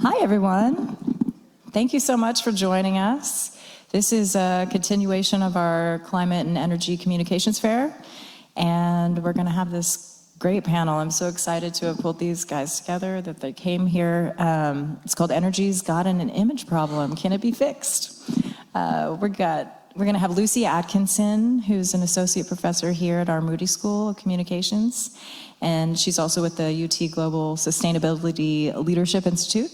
Hi, everyone. Thank you so much for joining us. This is a continuation of our Climate and Energy Communications Fair, and we're going to have this great panel. I'm so excited to have pulled these guys together, that they came here. It's called Energy's Got an Image Problem. Can it be fixed? We're going to have Lucy Atkinson, who's an associate professor here at our Moody School of Communications, and she's also with the UT Global Sustainability Leadership Institute.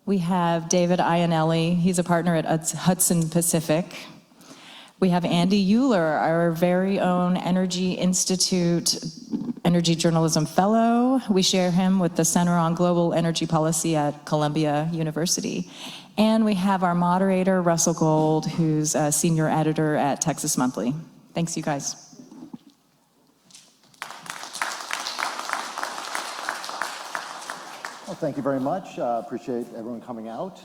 We have David Iannelli. He's a partner at Hudson Pacific. We have Andy Uhler, our very own Energy Institute Energy Journalism Fellow. We share him with the Center on Global Energy Policy at Columbia University. And we have our moderator, Russell Gold, who's a senior editor at Texas Monthly. Thanks, you guys. Well, thank you very much. Appreciate everyone coming out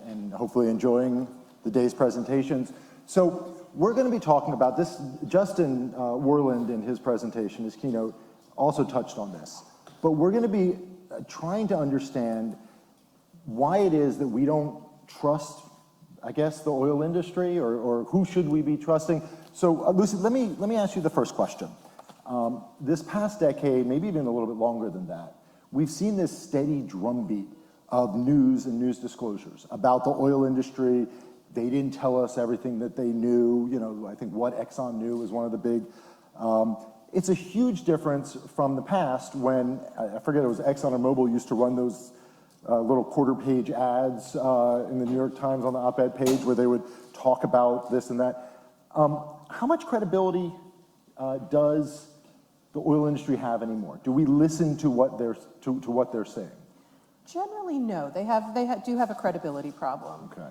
and hopefully enjoying the day's presentations. So we're going to be talking about this. Justin Werland, in his presentation, his keynote, also touched on this. But we're going to be trying to understand why it is that we don't trust, I guess, the oil industry, or who should we be trusting. So Lucy, let me ask you the first question. This past decade, maybe even a little bit longer than that, we've seen this steady drumbeat of news and news disclosures about the oil industry. They didn't tell us everything that they knew. You know, I think what Exxon knew was one of the big. It's a huge difference from the past when, I forget, it was Exxon or Mobil used to run those little quarter-page ads in the New York Times on the op-ed page where they would talk about this and that. How much credibility does the oil industry have anymore? Do we listen to what they're saying? Generally, no. They do have a credibility problem. Okay.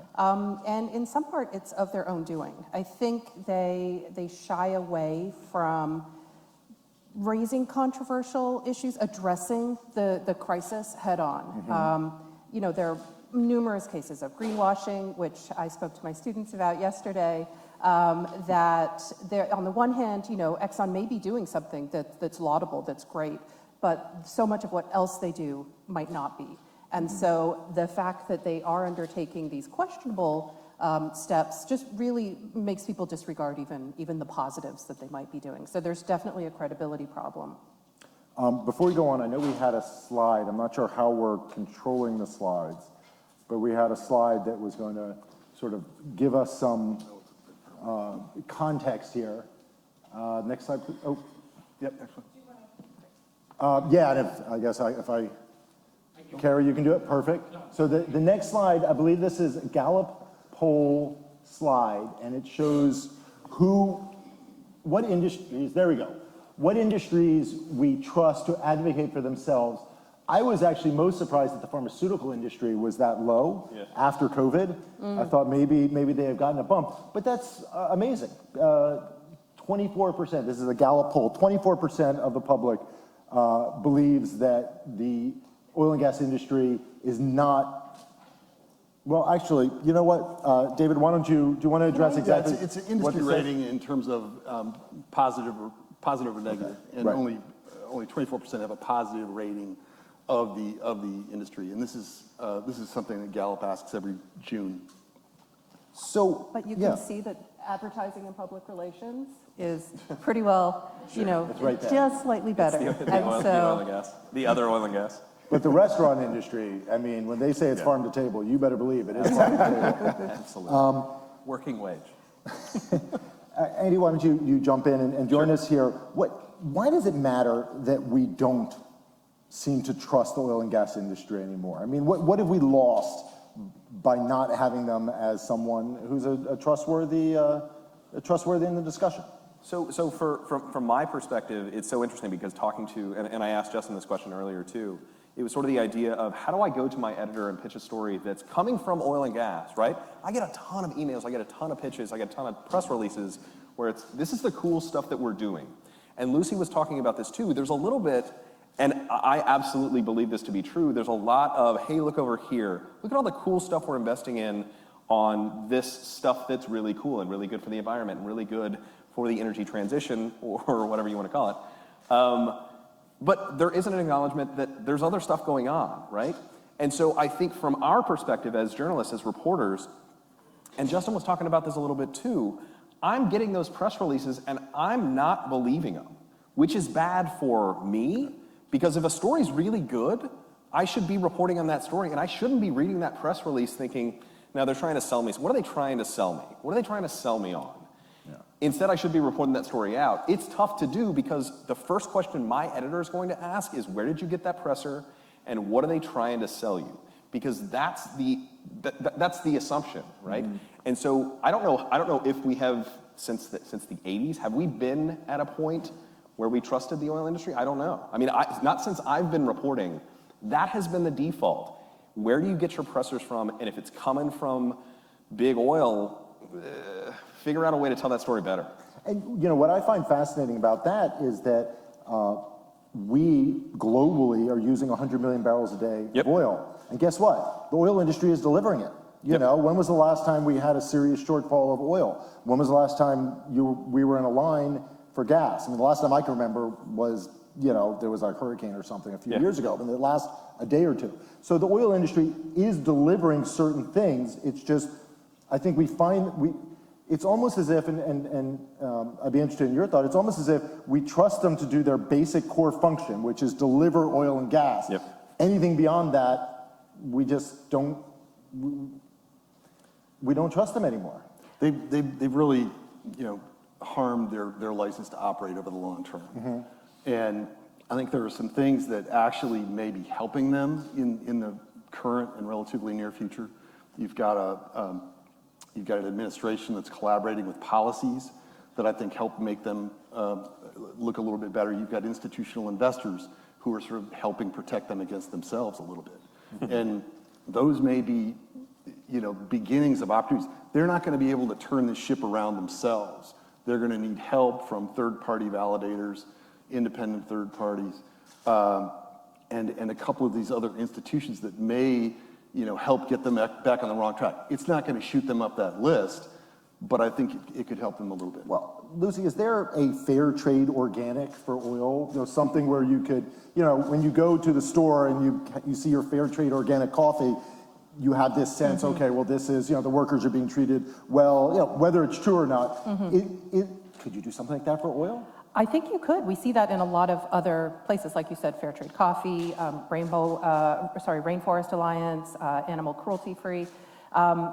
And in some part, it's of their own doing. I think they shy away from raising controversial issues, addressing the crisis head on. Mm-hmm. You know, there are numerous cases of greenwashing, which I spoke to my students about yesterday. That on the one hand, you know, Exxon may be doing something that's laudable, that's great, but so much of what else they do might not be. And so the fact that they are undertaking these questionable steps just really makes people disregard even the positives that they might be doing. So there's definitely a credibility problem. Before we go on, I know we had a slide. I'm not sure how we're controlling the slides, but we had a slide that was going to sort of give us some context here. Next slide, please. Oh, yep, next one. Yeah, and if I, Carrie, you can do it, perfect. So the next slide, I believe this is a Gallup poll slide, and it shows what industries, there we go, what industries we trust to advocate for themselves. I was actually most surprised that the pharmaceutical industry was that low after COVID. I thought maybe they have gotten a bump, but that's amazing. 24%, this is a Gallup poll, 24% of the public believes that the oil and gas industry is not, well, actually, you know what, David, why don't do you want to address exactly? It's an industry rating in terms of positive or negative, and right. only 24% have a positive rating of the industry, and this is something that Gallup asks every June. So, but you can see that advertising and public relations is pretty well, you know, right just slightly better. The oil and gas, the other oil and gas. But the restaurant industry, I mean, when they say it's farm to table, you better believe it is farm to table. Absolutely. Working wage. Andy, why don't you jump in and join us here? Why does it matter that we don't seem to trust the oil and gas industry anymore? I mean, what have we lost by not having them as someone who's a trustworthy in the discussion? So from my perspective, it's so interesting because talking to, and I asked Justin this question earlier too, it was sort of the idea of how do I go to my editor and pitch a story that's coming from oil and gas, right? I get a ton of emails, I get a ton of pitches, I get a ton of press releases where this is the cool stuff that we're doing. And Lucy was talking about this too. There's a little bit, and I absolutely believe this to be true, there's a lot of, hey, look over here. Look at all the cool stuff we're investing in on this stuff that's really cool and really good for the environment and really good for the energy transition, or whatever you want to call it. But there isn't an acknowledgement that there's other stuff going on, right? And so I think from our perspective as journalists, as reporters, and Justin was talking about this a little bit too, I'm getting those press releases and I'm not believing them, which is bad for me, because if a story's really good, I should be reporting on that story, and I shouldn't be reading that press release thinking, now they're trying to sell me. So what are they trying to sell me? What are they trying to sell me on? Instead, I should be reporting that story out. It's tough to do because the first question my editor is going to ask is, where did you get that presser, and what are they trying to sell you? Because that's the assumption, right? And so I don't know if we have since the 80s, have we been at a point where we trusted the oil industry? I don't know. I mean, not since I've been reporting. That has been the default. Where do you get your pressers from? And if it's coming from big oil, figure out a way to tell that story better. And what I find fascinating about that is that we globally are using 100 million barrels a day of oil. And guess what? The oil industry is delivering it. You know, when was the last time we had a serious shortfall of oil? When was the last time we were in a line for gas? I mean, the last time I can remember was, there was a hurricane or something a few years ago, and it lasts a day or two. So the oil industry is delivering certain things. It's just, I think it's almost as if, and I'd be interested in your thought, it's almost as if we trust them to do their basic core function, which is deliver oil and gas. Anything beyond that, we just don't, we don't trust them anymore. They've really, harmed their license to operate over the long term. And I think there are some things that actually may be helping them in the current and relatively near future. You've got an administration that's collaborating with policies that I think help make them look a little bit better. You've got institutional investors who are sort of helping protect them against themselves a little bit. And those may be, beginnings of opportunities. They're not going to be able to turn this ship around themselves. They're going to need help from third-party validators, independent third parties, and a couple of these other institutions that may, help get them back on the wrong track. It's not going to shoot them up that list, but I think it could help them a little bit. Well, Lucy, is there a fair trade organic for oil? Something where you could, when you go to the store and you see your fair trade organic coffee, you have this sense, okay, well, this is, the workers are being treated well, whether it's true or not. Could you do something like that for oil? I think you could. We see that in a lot of other places, like you said, Fair Trade Coffee, Rainforest Alliance, Animal Cruelty Free. And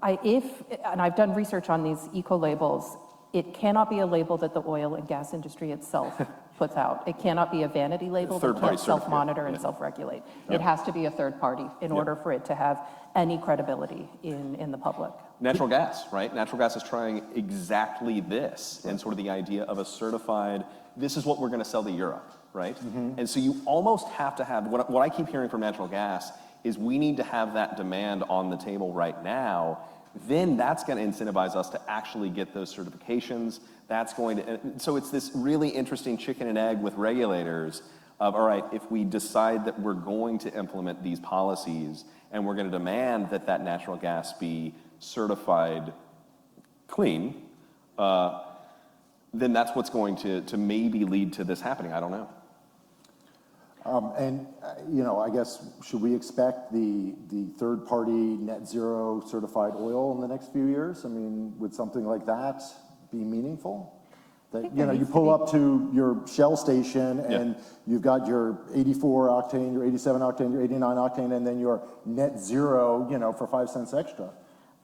I've done research on these eco-labels, it cannot be a label that the oil and gas industry itself puts out. It cannot be a vanity label that can't self-monitor and self-regulate. It has to be a third party in order for it to have any credibility in the public. Natural gas, right? Natural gas is trying exactly this, and sort of the idea of a certified, this is what we're going to sell to Europe, right? And so you almost have to have, what I keep hearing from natural gas is we need to have that demand on the table right now. Then that's going to incentivize us to actually get those certifications. That's going to, so it's this really interesting chicken and egg with regulators of, all right, if we decide that we're going to implement these policies and we're going to demand that that natural gas be certified clean, then that's what's going to maybe lead to this happening. I don't know. I guess, should we expect the third-party net zero certified oil in the next few years? I mean, would something like that be meaningful? That, you pull up to your Shell station and you've got your 84 octane, your 87 octane, your 89 octane, and then your net zero, for 5 cents extra.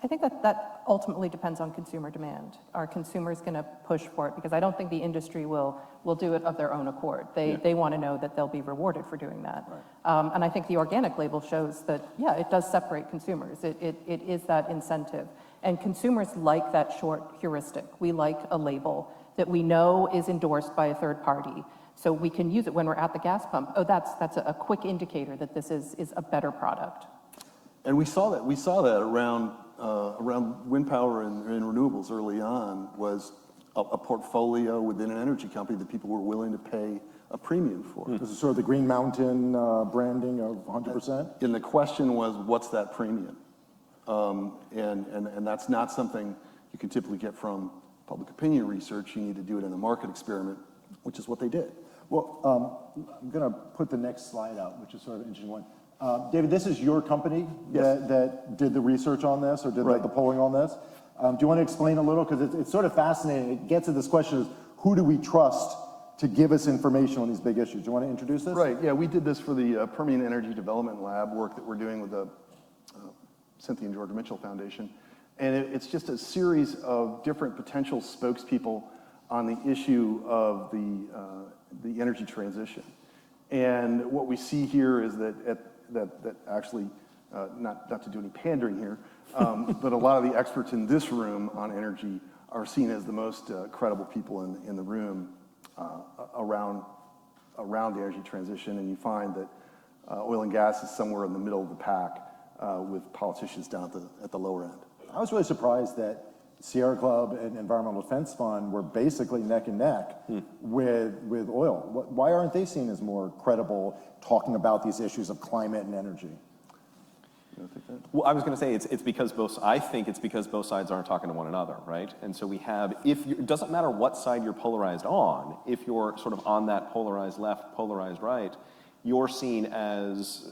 I think that ultimately depends on consumer demand. Are consumers going to push for it? Because I don't think the industry will do it of their own accord. They want to know that they'll be rewarded for doing that. Right. And I think the organic label shows that, it does separate consumers. It is that incentive. And consumers like that short heuristic. We like a label that we know is endorsed by a third party. So we can use it when we're at the gas pump. Oh, that's a quick indicator that this is a better product. And we saw that around wind power and renewables early on was a portfolio within an energy company that people were willing to pay a premium for. This is sort of the Green Mountain branding of 100%? And the question was, what's that premium? And that's not something you can typically get from public opinion research. You need to do it in a market experiment, which is what they did. Well, I'm going to put the next slide out, which is sort of an interesting one. David, this is your company that did the research on this or did Right. the polling on this. Do you want to explain a little? Because it's sort of fascinating. It gets at this question of who do we trust to give us information on these big issues? Do you want to introduce this? Right, yeah, we did this for the Permian Energy Development Lab work that we're doing with the Cynthia and George Mitchell Foundation. And it's just a series of different potential spokespeople on the issue of the energy transition. And what we see here is that actually, not to do any pandering here, but a lot of the experts in this room on energy are seen as the most credible people in the room around the energy transition, and you find that oil and gas is somewhere in the middle of the pack with politicians down at the lower end. I was really surprised that Sierra Club and Environmental Defense Fund were basically neck and neck with oil. Why aren't they seen as more credible talking about these issues of climate and energy? Well, I was going to say it's because I think it's because both sides aren't talking to one another, right? And so we have, it doesn't matter what side you're polarized on, if you're sort of on that polarized left, polarized right, you're seen as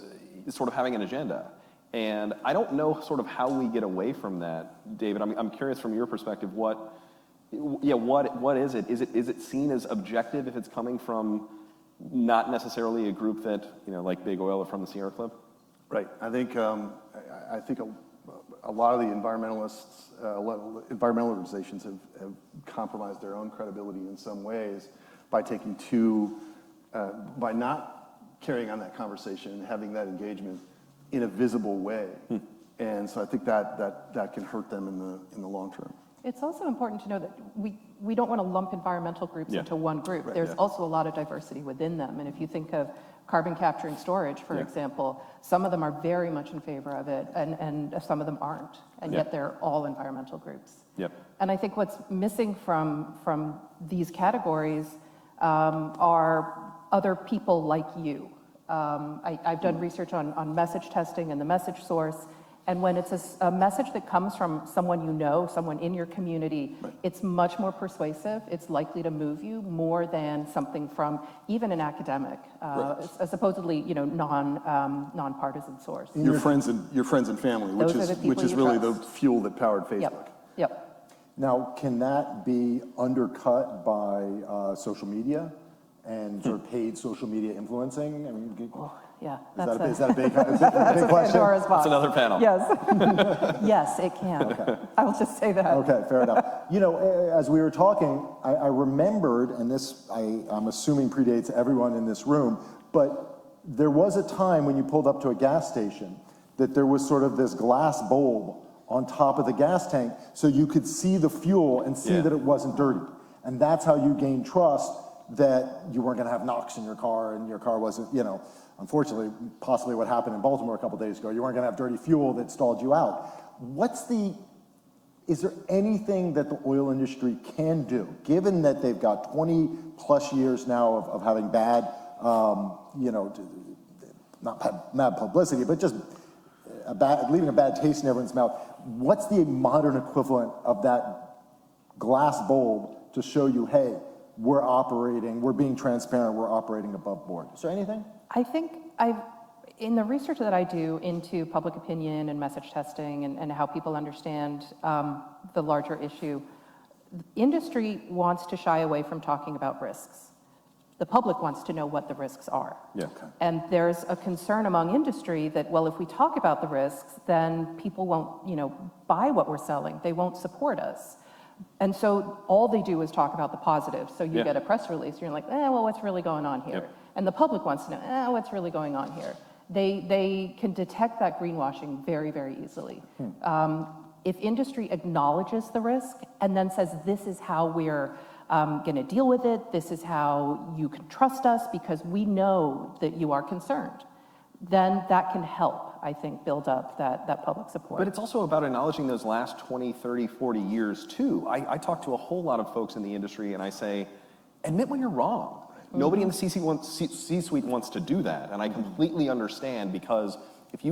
sort of having an agenda. And I don't know sort of how we get away from that, David. I'm curious from your perspective, what is it? Is it seen as objective if it's coming from not necessarily a group that, like Big Oil or from the Sierra Club? Right. I think a lot of the environmentalists, environmental organizations have compromised their own credibility in some ways by by not carrying on that conversation and having that engagement in a visible way. And so I think that can hurt them in the long term. It's also important to know that we don't want to lump environmental groups into one group. Right, There's also a lot of diversity within them. And if you think of carbon capture and storage, for example, some of them are very much in favor of it, and some of them aren't. And yet they're all environmental groups. Yep. And I think what's missing from these categories are other people like you. I've done research on message testing and the message source. And when it's a message that comes from someone you know, someone in your community, it's much more persuasive. It's likely to move you more than something from even an academic, a supposedly nonpartisan source. Your friends and family, which is really the fuel that powered Facebook. Yep. Now, can that be undercut by social media and sort of paid social media influencing? I mean, Yeah, is that a big question? That's another panel. Yes, yes, it can. Okay. I will just say that. Okay, fair enough. As we were talking, I remembered, and this I'm assuming predates everyone in this room, but there was a time when you pulled up to a gas station that there was sort of this glass bulb on top of the gas tank so you could see the fuel and see that it wasn't dirty. And that's how you gained trust that you weren't going to have NOx in your car and your car wasn't, unfortunately, possibly what happened in Baltimore a couple days ago. You weren't going to have dirty fuel that stalled you out. Is there anything that the oil industry can do, given that they've got 20 plus years now of having bad, not bad publicity, but just leaving a bad taste in everyone's mouth? What's the modern equivalent of that glass bulb to show you, hey, we're being transparent, we're operating above board? Is there anything? I think in the research that I do into public opinion and message testing and how people understand the larger issue, industry wants to shy away from talking about risks. The public wants to know what the risks are. Yeah. Okay. And there's a concern among industry that, well, if we talk about the risks, then people won't, buy what we're selling. They won't support us. And so all they do is talk about the positives. So you get a press release, you're like, well, what's really going on here? Yep. And the public wants to know, what's really going on here? They can detect that greenwashing very, very easily. If industry acknowledges the risk and then says, this is how we're going to deal with it, this is how you can trust us because we know that you are concerned, then that can help, I think, build up that public support. But it's also about acknowledging those last 20, 30, 40 years, too. I talk to a whole lot of folks in the industry, and I say, admit when you're wrong. Nobody in the C-suite wants to do that, and I completely understand, because if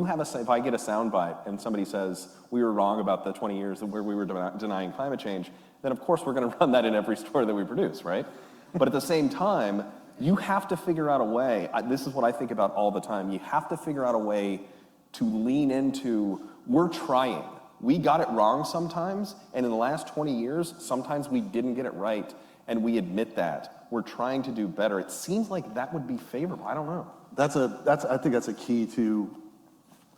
I get a soundbite and somebody says, we were wrong about the 20 years where we were denying climate change, then of course we're going to run that in every story that we produce, right? But at the same time, You have to figure out a way, this is what I think about all the time, you have to figure out a way to lean into, we're trying. We got it wrong sometimes, and in the last 20 years, sometimes we didn't get it right, and we admit that. We're trying to do better. It seems like that would be favorable. I don't know. I think that's a key to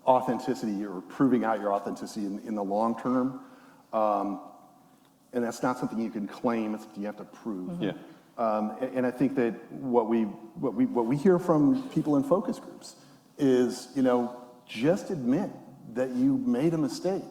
authenticity, or proving out your authenticity in the long term. And that's not something you can claim, it's something you have to prove. Yeah. And I think that what we hear from people in focus groups is, just admit that you made a mistake.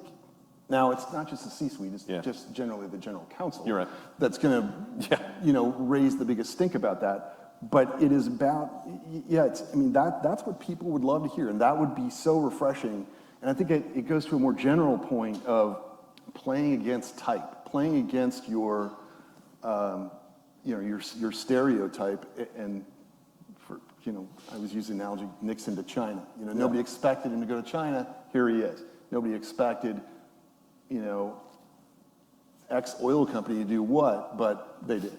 Now, it's not just the C-suite, it's just generally the general counsel. You're right. That's going to, raise the biggest stink about that. But it is about, that's what people would love to hear, and that would be so refreshing. And I think it goes to a more general point of playing against type, playing against your stereotype. And for, I was using the analogy Nixon to China. Nobody expected him to go to China. Here he is. Nobody expected, X oil company to do what, but they did.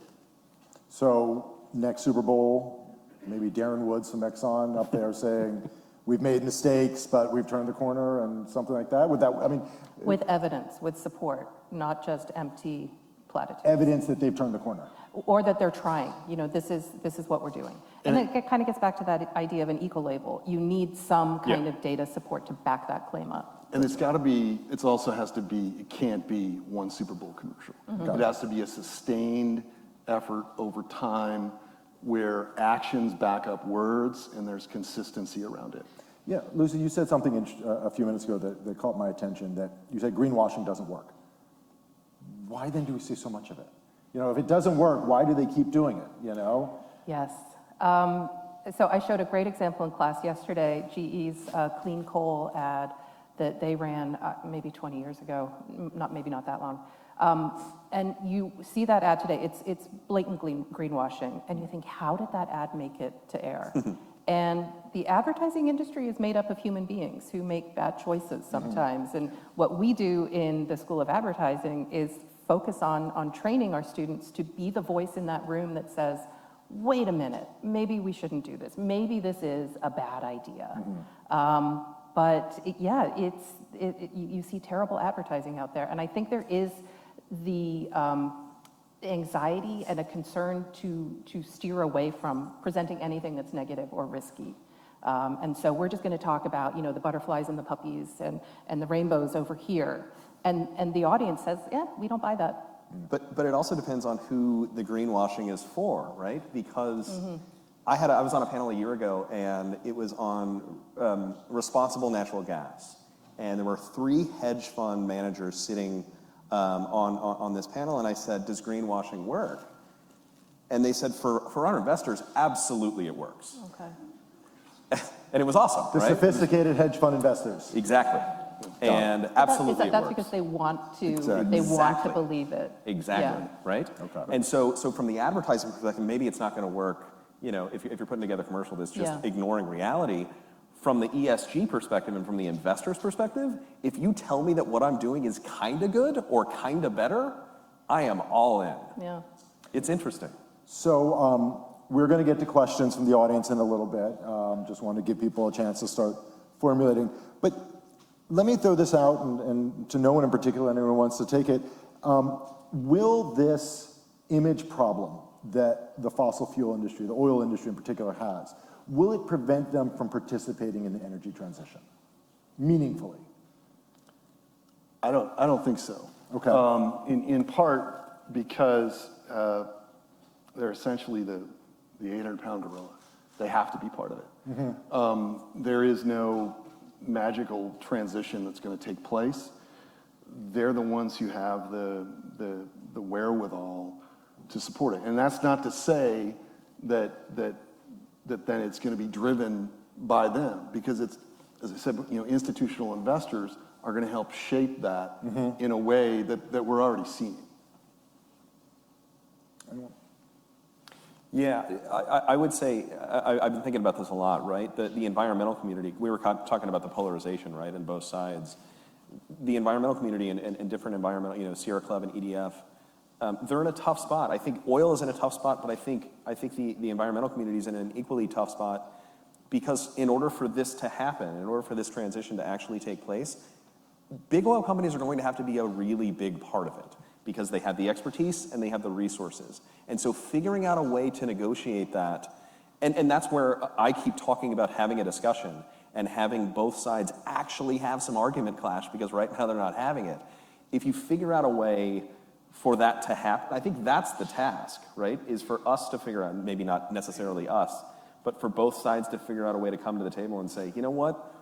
So next Super Bowl, maybe Darren Woods from Exxon up there saying, we've made mistakes, but we've turned the corner, and something like that? With evidence, with support, not just empty platitudes. Evidence that they've turned the corner. Or that they're trying. This is what we're doing. And it kind of gets back to that idea of an eco-label. You need some kind of data support to back that claim up. And it can't be one Super Bowl commercial. It has to be a sustained effort over time where actions back up words and there's consistency around it. Yeah, Lucy, you said something a few minutes ago that caught my attention, that you said greenwashing doesn't work. Why then do we see so much of it? If it doesn't work, why do they keep doing it, Yes. So I showed a great example in class yesterday, GE's clean coal ad that they ran maybe 20 years ago, maybe not that long. And you see that ad today, it's blatantly greenwashing, and you think, how did that ad make it to air? And the advertising industry is made up of human beings who make bad choices sometimes. And what we do in the School of Advertising is focus on training our students to be the voice in that room that says, wait a minute, maybe we shouldn't do this. Maybe this is a bad idea. You see terrible advertising out there. And I think there is the anxiety and a concern to steer away from presenting anything that's negative or risky. And so we're just going to talk about, the butterflies and the puppies and the rainbows over here. And the audience says, yeah, we don't buy that. But it also depends on who the greenwashing is for, right? Because I was on a panel a year ago, and it was on responsible natural gas. And there were 3 hedge fund managers sitting on this panel, and I said, does greenwashing work? And they said, for our investors, absolutely it works. Okay. And it was awesome, The right? sophisticated hedge fund investors. Exactly. And absolutely it That's works. because they want to, Exactly. they want to Exactly. believe it. Exactly, Yeah. right? Okay. And so from the advertising perspective, maybe it's not going to work, if you're putting together a commercial that's just ignoring reality. From the ESG perspective and from the investor's perspective, if you tell me that what I'm doing is kind of good or kind of better, I am all in. Yeah. It's interesting. So we're going to get to questions from the audience in a little bit. Just want to give people a chance to start formulating. But let me throw this out, and to no one in particular, anyone who wants to take it. Will this image problem that the fossil fuel industry, the oil industry in particular, has, will it prevent them from participating in the energy transition meaningfully? I don't think so. Okay. In part because they're essentially the 800-pound gorilla. They have to be part of it. There is no magical transition that's going to take place. They're the ones who have the wherewithal to support it. And that's not to say that then it's going to be driven by them, because it's, as I said, institutional investors are going to help shape that in a way that we're already seeing. Yeah, I would say, I've been thinking about this a lot, right? The environmental community, we were talking about the polarization, right, on both sides. The environmental community and different environmental, Sierra Club and EDF, they're in a tough spot. I think oil is in a tough spot, but I think the environmental community is in an equally tough spot, because in order for this to happen, in order for this transition to actually take place, big oil companies are going to have to be a really big part of it, because they have the expertise and they have the resources. And so figuring out a way to negotiate that, and that's where I keep talking about having a discussion and having both sides actually have some argument clash, because right now they're not having it. If you figure out a way for that to happen, I think that's the task, right? Is for us to figure out, maybe not necessarily us, but for both sides to figure out a way to come to the table and say, you know what,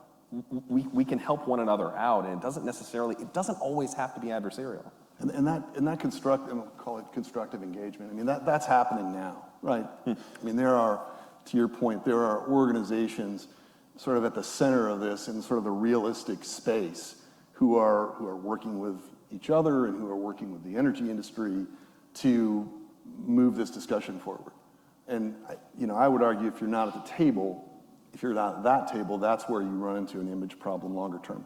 we can help one another out, and it doesn't always have to be adversarial. And that constructive, and we'll call it constructive engagement, I mean, that's happening now, right? I mean, there are, to your point, there are organizations sort of at the center of this in sort of the realistic space who are working with each other and who are working with the energy industry to move this discussion forward. And I would argue if you're not at the table, if you're not at that table, that's where you run into an image problem longer term.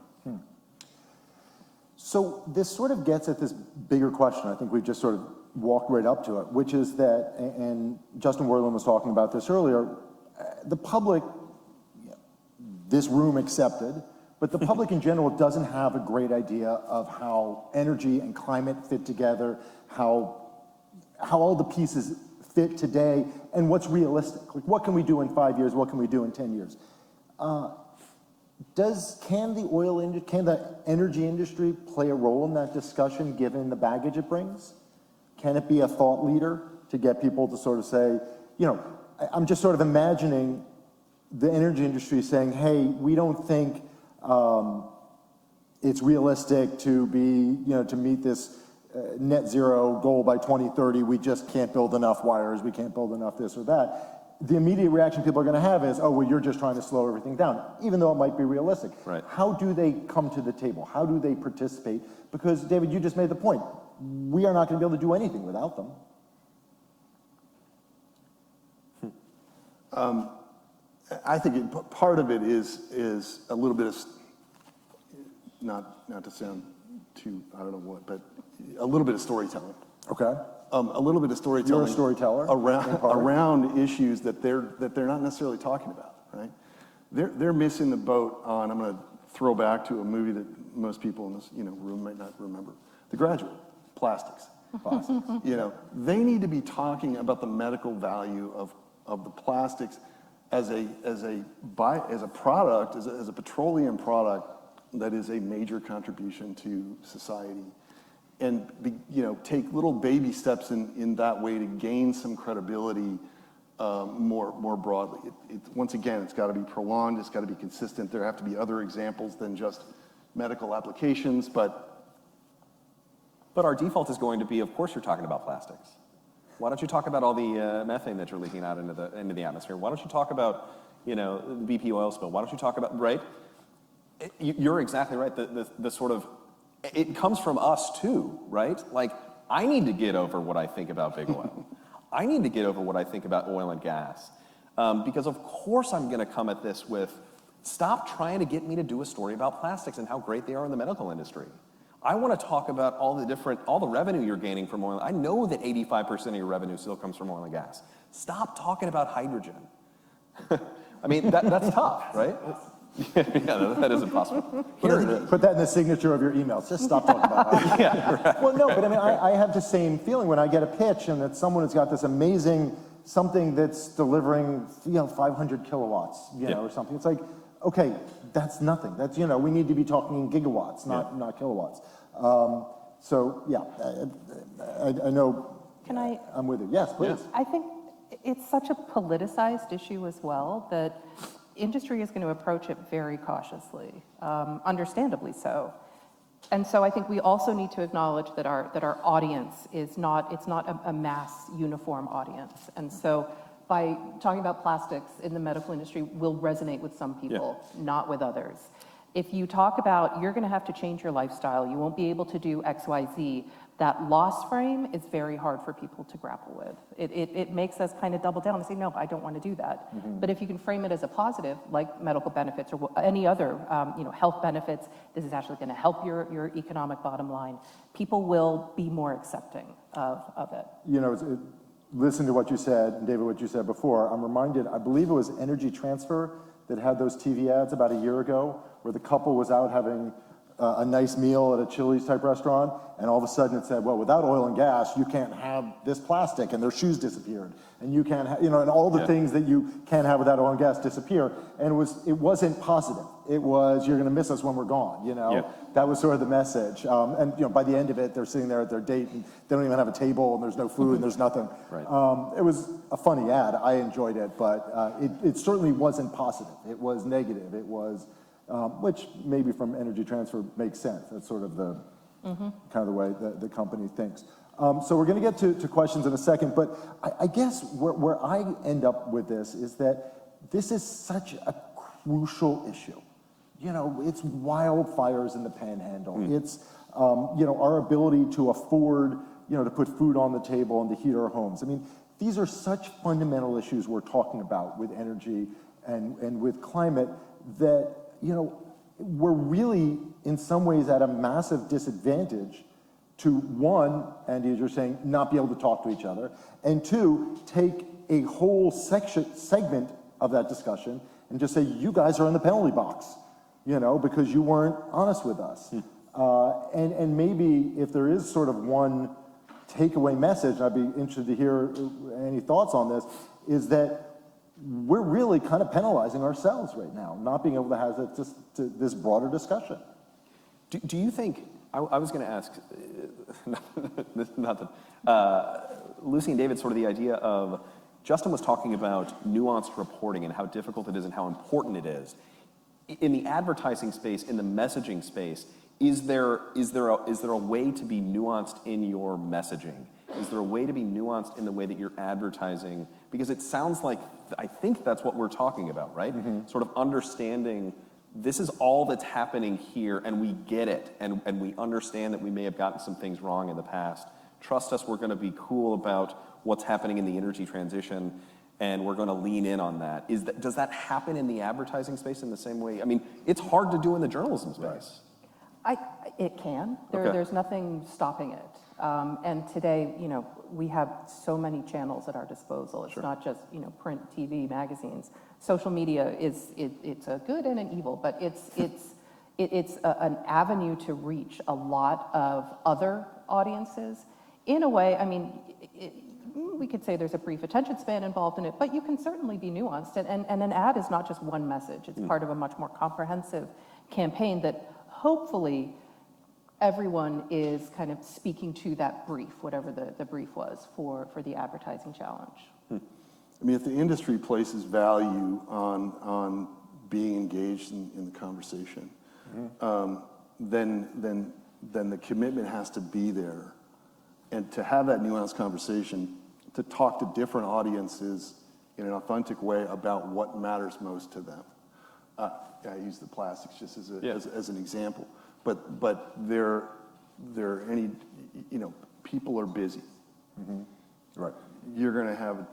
So this sort of gets at this bigger question. I think we've just sort of walked right up to it, which is that, and Justin Werland was talking about this earlier, the public, this room accepted, but the public in general doesn't have a great idea of how energy and climate fit together, how all the pieces fit today, and what's realistic. Like, what can we do in 5 years? What can we do in 10 years? Can the energy industry play a role in that discussion, given the baggage it brings? Can it be a thought leader to get people to sort of say, I'm just sort of imagining the energy industry saying, hey, we don't think it's realistic to meet this net zero goal by 2030. We just can't build enough wires. We can't build enough this or that. The immediate reaction people are going to have is, oh, well, you're just trying to slow everything down, even though it might be realistic. Right. How do they come to the table? How do they participate? Because, David, you just made the point. We are not going to be able to do anything without them. I think part of it is a little bit of, not to sound too, I don't know what, but a little bit of storytelling. Okay. A little bit of storytelling. You're a storyteller. Around issues that they're not necessarily talking about, right? They're missing the boat on, I'm going to throw back to a movie that most people in this room might not remember, The Graduate, plastics. They need to be talking about the medical value of the plastics as a product, as a petroleum product that is a major contribution to society, and take little baby steps in that way to gain some credibility more broadly. Once again, it's got to be prolonged, it's got to be consistent. There have to be other examples than just medical applications, but our default is going to be, of course, you're talking about plastics. Why don't you talk about all the methane that you're leaking out into the atmosphere? Why don't you talk about, the BP oil spill? Why don't you talk about, right? You're exactly right. The sort of, it comes from us too, right? Like, I need to get over what I think about big oil. I need to get over what I think about oil and gas. Because of course I'm going to come at this with, stop trying to get me to do a story about plastics and how great they are in the medical industry. I want to talk about all the revenue you're gaining from oil. I know that 85% of your revenue still comes from oil and gas. Stop talking about hydrogen. I mean, that's tough, right? Yeah, that is impossible. Put that in the signature of your emails. Just stop talking about hydrogen. Yeah, right. Well, no, but I mean, I have the same feeling when I get a pitch and that someone has got this amazing something that's delivering, 500 kilowatts, or something. It's like, okay, that's nothing. That's, we need to be talking in gigawatts, not kilowatts. So, yeah, I know. Can I? I'm with you. Yes, please. I think it's such a politicized issue as well that industry is going to approach it very cautiously, understandably so. And so I think we also need to acknowledge that our audience is not a mass uniform audience. And so by talking about plastics in the medical industry will resonate with some people, not with others. If you talk about you're going to have to change your lifestyle, you won't be able to do X, Y, Z, That loss frame is very hard for people to grapple with. It makes us kind of double down and say, no, I don't want to do that. But if you can frame it as a positive, like medical benefits or any other health benefits, this is actually going to help your economic bottom line, people will be more accepting of it. You know, listen to what you said, and David, what you said before. I'm reminded, I believe it was Energy Transfer that had those TV ads about a year ago, where the couple was out having a nice meal at a Chili's type restaurant, and all of a sudden it said, well, without oil and gas, you can't have this plastic, and their shoes disappeared. And you can't have, and all the things that you can't have without oil and gas disappear. And it wasn't positive. It was, you're gonna miss us when we're gone, That was sort of the message. And by the end of it, they're sitting there at their date, and they don't even have a table, and there's no food, and there's nothing. Right. It was a funny ad. I enjoyed it, but it certainly wasn't positive. It was negative. It was, which maybe from Energy Transfer makes sense. That's sort of the kind of the way the company thinks. So we're going to get to questions in a second, but I guess where I end up with this is that this is such a crucial issue. It's wildfires in the Panhandle. It's our ability to afford to put food on the table and to heat our homes. I mean, these are such fundamental issues we're talking about with energy and with climate that we're really, in some ways, at a massive disadvantage to, one, Andy, as you're saying, not be able to talk to each other, and two, take a whole segment of that discussion and just say, you guys are in the penalty box, because you weren't honest with us. And maybe if there is sort of one takeaway message, and I'd be interested to hear any thoughts on this, is that we're really kind of penalizing ourselves right now, not being able to have this broader discussion. Do you think, I was going to ask, not that, Lucy and David, sort of the idea of, Justin was talking about nuanced reporting and how difficult it is and how important it is. In the advertising space, in the messaging space, is there a way to be nuanced in your messaging? Is there a way to be nuanced in the way that you're advertising? Because it sounds like, I think that's what we're talking about, right? Sort of understanding this is all that's happening here, and we get it, and we understand that we may have gotten some things wrong in the past. Trust us, we're going to be cool about what's happening in the energy transition, and we're going to lean in on that. Does that happen in the advertising space in the same way? I mean, it's hard to do in the journalism space. It can. Okay. There's nothing stopping it. And today, we have so many channels at our disposal. It's not just, print, TV, magazines. Social media it's a good and an evil, but it's an avenue to reach a lot of other audiences. In a way, I mean, we could say there's a brief attention span involved in it, but you can certainly be nuanced. And an ad is not just one message. It's part of a much more comprehensive campaign that hopefully everyone is kind of speaking to that brief, whatever the brief was for the advertising challenge. I mean, if the industry places value on being engaged in the conversation, then the commitment has to be there. And to have that nuanced conversation, to talk to different audiences in an authentic way about what matters most to them. I use the plastics just as an example. But people are busy. Right. You're going to have,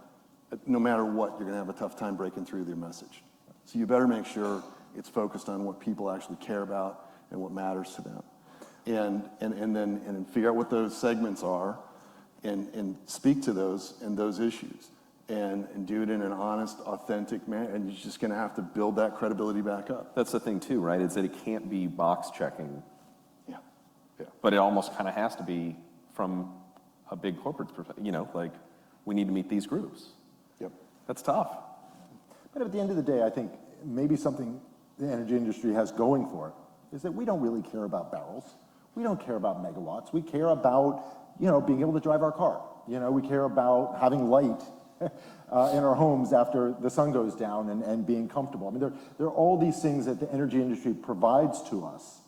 no matter what, you're going to have a tough time breaking through their message. So you better make sure it's focused on what people actually care about and what matters to them. And then figure out what those segments are and speak to those and those issues. And do it in an honest, authentic manner, and you're just going to have to build that credibility back up. That's the thing too, right? Is that it can't be box checking. Yeah. But it almost kind of has to be from a big corporate perspective. Like we need to meet these groups. Yep. That's tough. But at the end of the day, I think maybe something the energy industry has going for it is that we don't really care about barrels. We don't care about megawatts. We care about, being able to drive our car. We care about having light in our homes after the sun goes down and being comfortable. I mean, there are all these things that the energy industry provides to us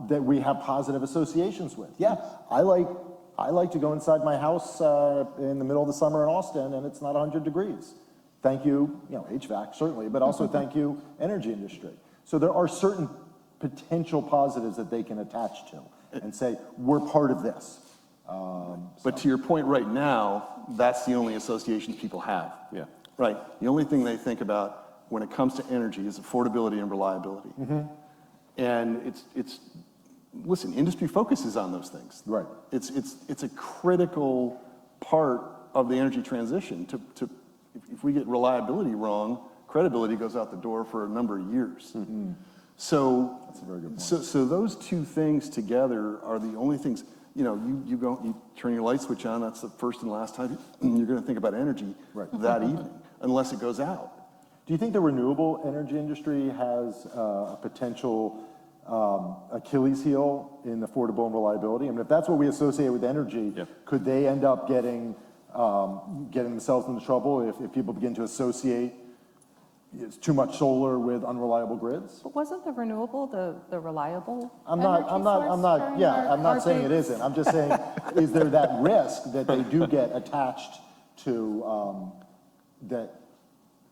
that we have positive associations with. Yeah, I like to go inside my house in the middle of the summer in Austin and it's not 100 degrees. Thank you, HVAC certainly, but also thank you, energy industry. So there are certain potential positives that they can attach to. and say, we're part of this. But to your point right now, that's the only associations people have. Yeah. Right. The only thing they think about when it comes to energy is affordability and reliability. And listen, industry focuses on those things. Right. It's a critical part of the energy transition. If we get reliability wrong, credibility goes out the door for a number of years. So, That's a very good point. so those two things together are the only things. You turn your light switch on. That's the first and last time you're going to think about energy that evening, unless it goes out. Do you think the renewable energy industry has a potential Achilles heel in affordable and reliability? I mean, if that's what we associate with energy, could they end up getting themselves into trouble if people begin to associate too much solar with unreliable grids? But wasn't the renewable the reliable I'm energy source during not our saying it groups? isn't. I'm just saying, is there that risk that they do get attached to that?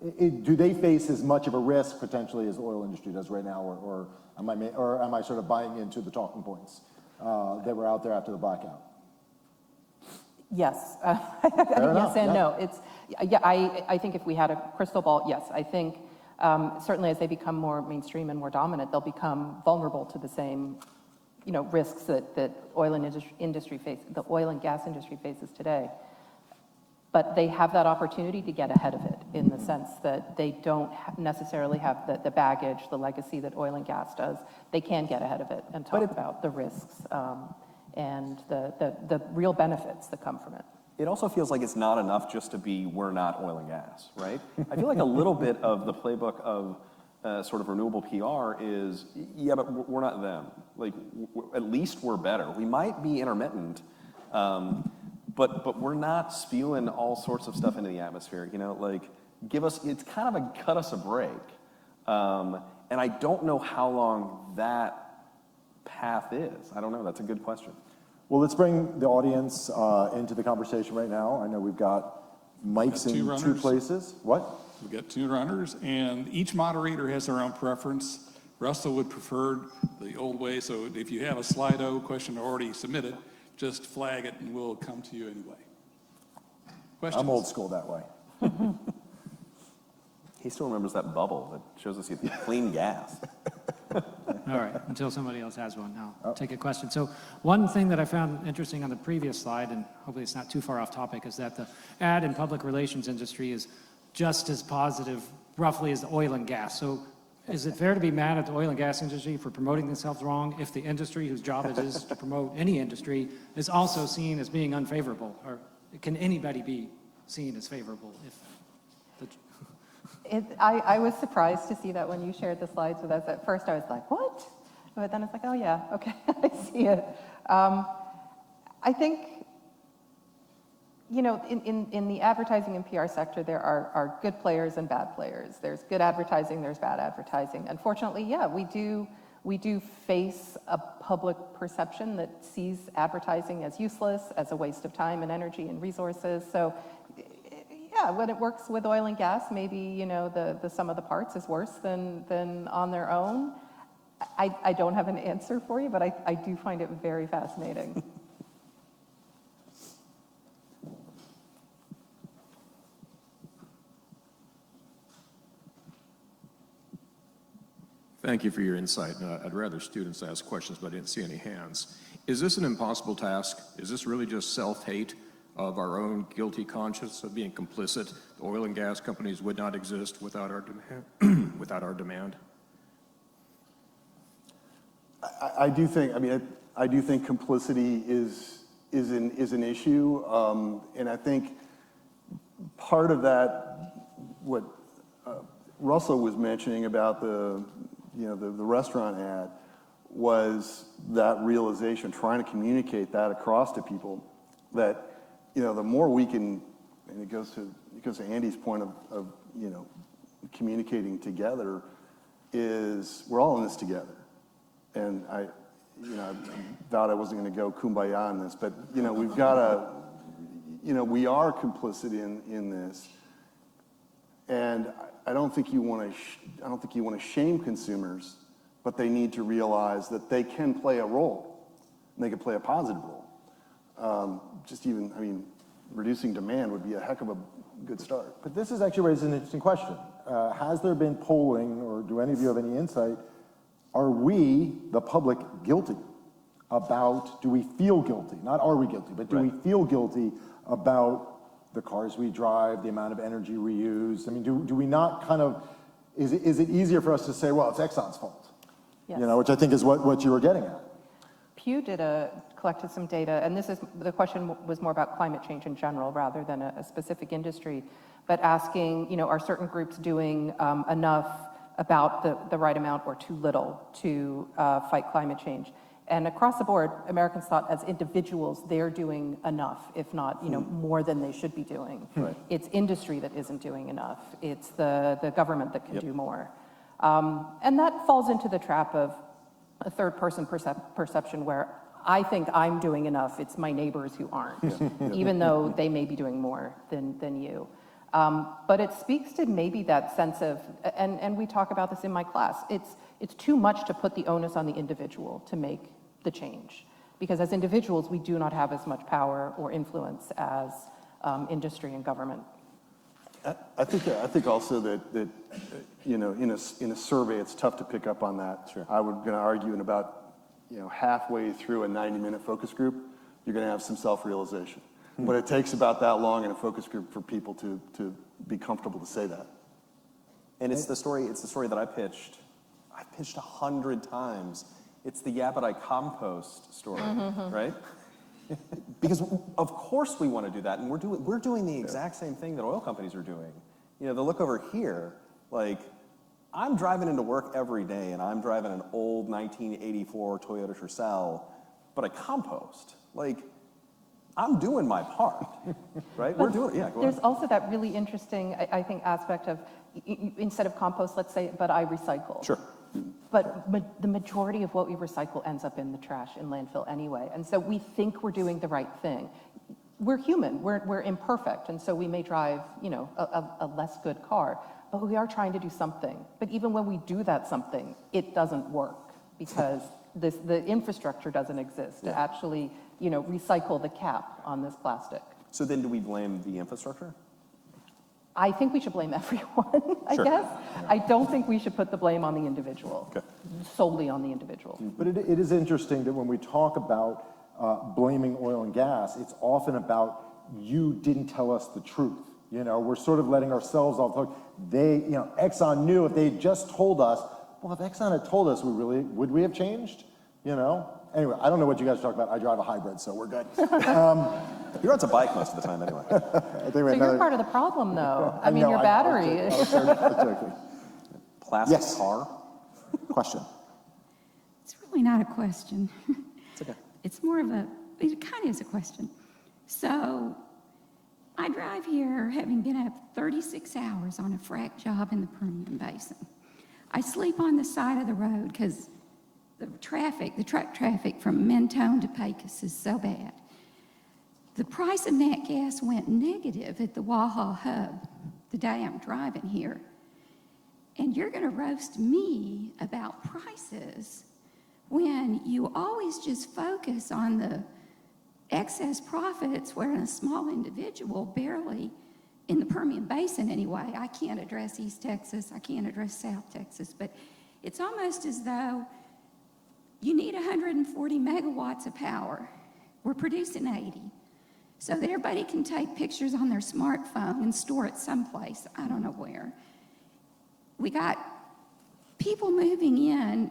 Do they face as much of a risk potentially as the oil industry does right now, or am I sort of buying into the talking points that were out there after the blackout? Yes. Fair enough, Yes and yeah. no. I think if we had a crystal ball, yes. I think certainly as they become more mainstream and more dominant, they'll become vulnerable to the same, risks that the oil and gas industry faces today. But they have that opportunity to get ahead of it in the sense that they don't necessarily have the baggage, the legacy that oil and gas does. They can get ahead of it and talk about the risks and the real benefits that come from it. It also feels like it's not enough just to be, we're not oil and gas, right? I feel like a little bit of the playbook of sort of renewable PR is, yeah, but we're not them. Like, at least we're better. We might be intermittent, but we're not spewing all sorts of stuff into the atmosphere, like, it's kind of a cut us a break. And I don't know how long that path is. I don't know, that's a good question. Well, let's bring the audience into the conversation right now. I know we've got mics in two places. What? We've got two runners, and each moderator has their own preference. Russell would prefer the old way, so if you have a Slido question already submitted, just flag it and we'll come to you anyway. Questions? I'm old school that way. He still remembers that bubble that shows us you clean gas. All right, until somebody else has one, I'll take a question. So one thing that I found interesting on the previous slide, and hopefully it's not too far off topic, is that the ad and public relations industry is just as positive, roughly, as the oil and gas. So is it fair to be mad at the oil and gas industry for promoting themselves wrong if the industry, whose job it is to promote any industry, is also seen as being unfavorable? Or can anybody be seen as favorable if I was surprised to see that when you shared the slides with us. At first I was like, what? But then it's like, oh yeah, okay, I see it. I think, in the advertising and PR sector, there are good players and bad players. There's good advertising, there's bad advertising. Unfortunately, yeah, we do face a public perception that sees advertising as useless, as a waste of time and energy and resources. So yeah, when it works with oil and gas, maybe, the sum of the parts is worse than on their own. I don't have an answer for you, but I do find it very fascinating. Thank you for your insight. I'd rather students ask questions, but I didn't see any hands. Is this an impossible task? Is this really just self-hate of our own guilty conscience of being complicit? The oil and gas companies would not exist without our demand. Without our demand. I do think complicity is an issue, and I think part of that, what Russell was mentioning about the restaurant ad, was that realization, trying to communicate that across to people, that the more we can, and it goes to Andy's point of communicating together, is we're all in this together. And I vowed I wasn't going to go kumbaya on this, but we've got to, we are complicit in this, and I don't think you want to shame consumers, but they need to realize that they can play a role. they could play a positive role. Just even, I mean, reducing demand would be a heck of a good start. But this has actually raised an interesting question. Has there been polling, or do any of you have any insight? Are we, the public, guilty about, do we feel guilty? Not are we guilty, but do we feel guilty about the cars we drive, the amount of energy we use? I mean, do we not kind of, is it easier for us to say, well, it's Exxon's fault? Yes. You know, which I think is what you were getting at. Pew collected some data, and the question was more about climate change in general rather than a specific industry, but asking, you know, are certain groups doing enough about the right amount or too little to fight climate change? And across the board, Americans thought as individuals they're doing enough, if not, you know, more than they should be doing. Right. It's industry that isn't doing enough. It's the government that can do more. And that falls into the trap of a third-person perception where I think I'm doing enough, it's my neighbors who aren't, even though they may be doing more than you. But it speaks to maybe that sense of, and we talk about this in my class, it's too much to put the onus on the individual to make the change. Because as individuals, we do not have as much power or influence as industry and government. I think also that you know, in a survey, it's tough to pick up on that. Sure. I would gonna argue in about, you know, halfway through a 90-minute focus group, you're gonna have some self-realization. But it takes about that long in a focus group for people to be comfortable to say that. And it's the story that I pitched 100 times. It's the yeah, but I compost story, right? Because of course we want to do that, and we're doing the exact same thing that oil companies are doing. You know, the look over here, like, I'm driving into work every day, and I'm driving an old 1984 Toyota Tercel, but I compost. Like, I'm doing my part, right? We're doing, yeah, go There's ahead. also that really interesting, I think, aspect of instead of compost, let's say, but I recycle. Sure. But the majority of what we recycle ends up in the trash in landfill anyway. And so we think we're doing the right thing. We're human, we're imperfect, and so we may drive, you know, a less good car, but we are trying to do something. But even when we do that something, it doesn't work because the infrastructure doesn't exist to actually, you know, recycle the cap on this plastic. So then do we blame the infrastructure? I think we should blame everyone, I guess. I don't think we should put the blame on the individual, solely on the individual. But it is interesting that when we talk about blaming oil and gas, it's often about you didn't tell us the truth. You know, we're sort of letting ourselves off the hook. You know, Exxon knew if they just told us, well, if Exxon had told us, would we have changed? You know? Anyway, I don't know what you guys talk about. I drive a hybrid, so we're good. He rides a bike most of the time anyway. I think we So had you're part of the problem, though. I mean, know, your battery. I was joking. Plastic Yes. car? Question. It's really not a question. It's okay. It's more of it kind of is a question. So I drive here having been up 36 hours on a frack job in the Permian Basin. I sleep on the side of the road because the truck traffic from Mentone to Pecos is so bad. The price of nat gas went negative at the Waha hub the day I'm driving here. And you're going to roast me about prices when you always just focus on the excess profits where a small individual barely, in the Permian Basin anyway, I can't address East Texas, I can't address South Texas, but it's almost as though you need 140 megawatts of power. We're producing 80. So that everybody can take pictures on their smartphone and store it someplace, I don't know where. We got people moving in.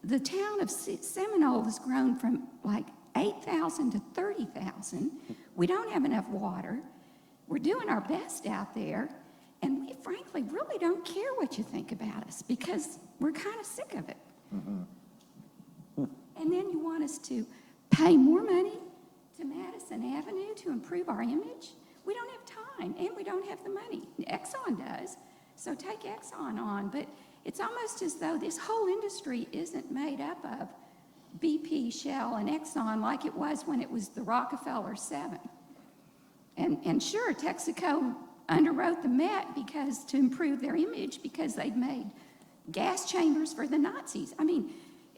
The town of Seminole has grown from like 8,000 to 30,000. We don't have enough water. We're doing our best out there. And we frankly really don't care what you think about us because we're kind of sick of it. And then you want us to pay more money to Madison Avenue to improve our image? We don't have time and we don't have the money. Exxon does, so take Exxon on. But it's almost as though this whole industry isn't made up of BP, Shell, and Exxon like it was when it was the Rockefeller 7. And sure, Texaco underwrote the Met to improve their image because they'd made gas chambers for the Nazis. I mean,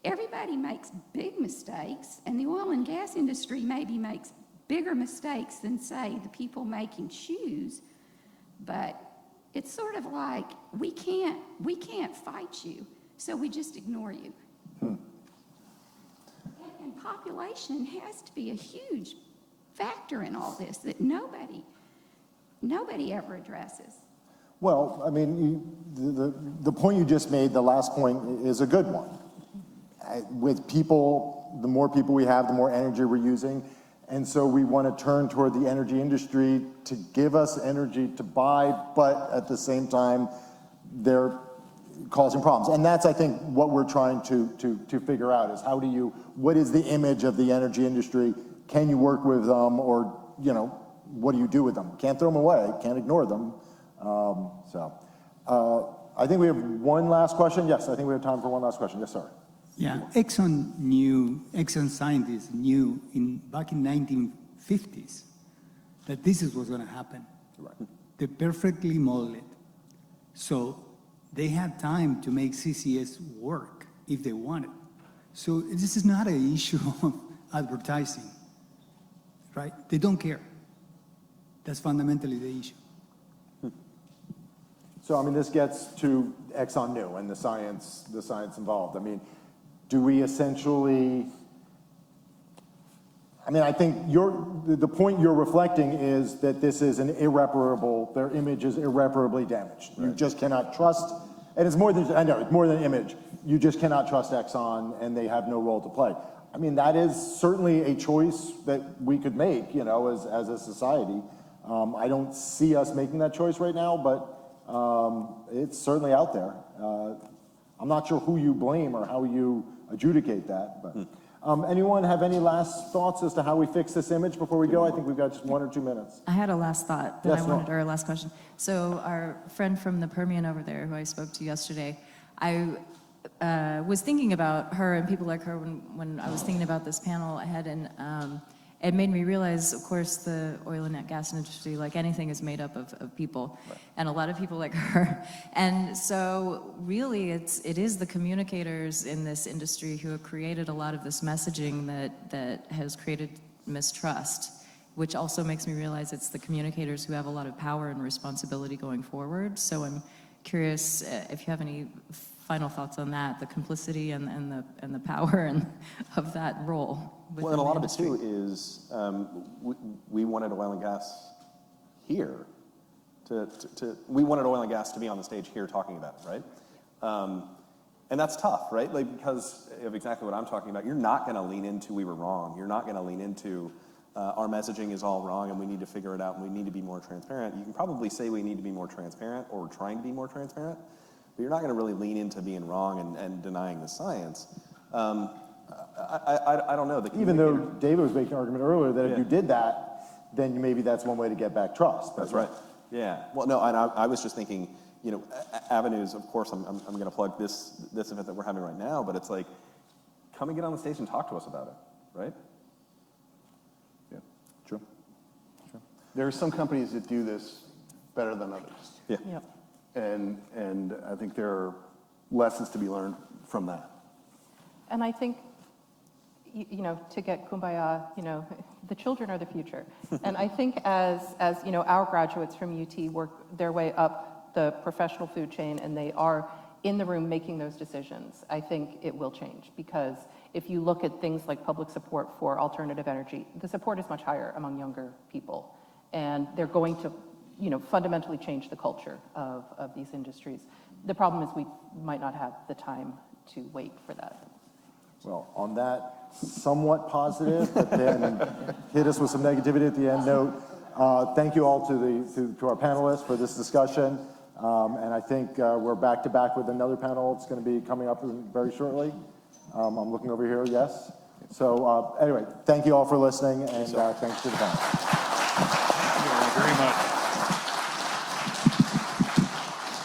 everybody makes big mistakes, and the oil and gas industry maybe makes bigger mistakes than, say, the people making shoes, but it's sort of like, we can't fight you, so we just ignore you. And population has to be a huge factor in all this that nobody ever addresses. Well, I mean, the point you just made, the last point, is a good one. With people, the more people we have, the more energy we're using. And so we want to turn toward the energy industry to give us energy to buy, but at the same time, they're causing problems. And that's, I think, what we're trying to figure out is what is the image of the energy industry? Can you work with them, or, what do you do with them? Can't throw them away, can't ignore them. I think we have one last question. Yes, I think we have time for one last question. Yes, sir. Yeah, Exxon scientists knew back in 1950s that this is what's going to happen. Right. They perfectly modeled it. So they had time to make CCS work if they wanted. So this is not an issue of advertising, right? They don't care. That's fundamentally the issue. So, I mean, this gets to Exxon New and the science involved. I mean, do we essentially, I think the point you're reflecting is that this is their image is irreparably damaged. Right. You just cannot trust, and it's more than image. You just cannot trust Exxon, and they have no role to play. I mean, that is certainly a choice that we could make, as a society. I don't see us making that choice right now, but it's certainly out there. I'm not sure who you blame or how you adjudicate that, but anyone have any last thoughts as to how we fix this image before we go? I think we've got just 1 or 2 minutes. I had a last thought that Yes, I wanted, no. or a last question. So our friend from the Permian over there, who I spoke to yesterday, I was thinking about her and people like her when I was thinking about this panel ahead, and it made me realize, of course, the oil and gas industry, like anything, is made up of people, right, and a lot of people like her. And so really it is the communicators in this industry who have created a lot of this messaging that has created mistrust, which also makes me realize it's the communicators who have a lot of power and responsibility going forward. So I'm curious if you have any final thoughts on that, the complicity and the power of that role. Well, and a lot of it too is we wanted oil and gas here we wanted oil and gas to be on the stage here talking about it, right? And that's tough, right? Like, because of exactly what I'm talking about. You're not going to lean into we were wrong. You're not going to lean into our messaging is all wrong and we need to figure it out and we need to be more transparent. You can probably say we need to be more transparent, or we're trying to be more transparent, but you're not going to really lean into being wrong and denying the science. I don't know. Even though David was making an argument earlier that if you did that, then maybe that's one way to get back trust. That's right. Yeah. Well, no, and I was just thinking, avenues, of course, I'm going to plug this event that we're having right now, but it's like, come and get on the stage and talk to us about it, right? Yeah, true. There are some companies that do this better than others. Yeah. Yep. And I think there are lessons to be learned from that. And I think, to get kumbaya, the children are the future. And I think as our graduates from UT work their way up the professional food chain and they are in the room making those decisions, I think it will change. Because if you look at things like public support for alternative energy, the support is much higher among younger people. And they're going to fundamentally change the culture of these industries. The problem is we might not have the time to wait for that. Well, on that somewhat positive, but then hit us with some negativity at the end note, thank you all to our panelists for this discussion. And I think we're back to back with another panel. It's going to be coming up very shortly. I'm looking over here, yes. So anyway, thank you all for listening, and thanks to the panel. Thank you all very much.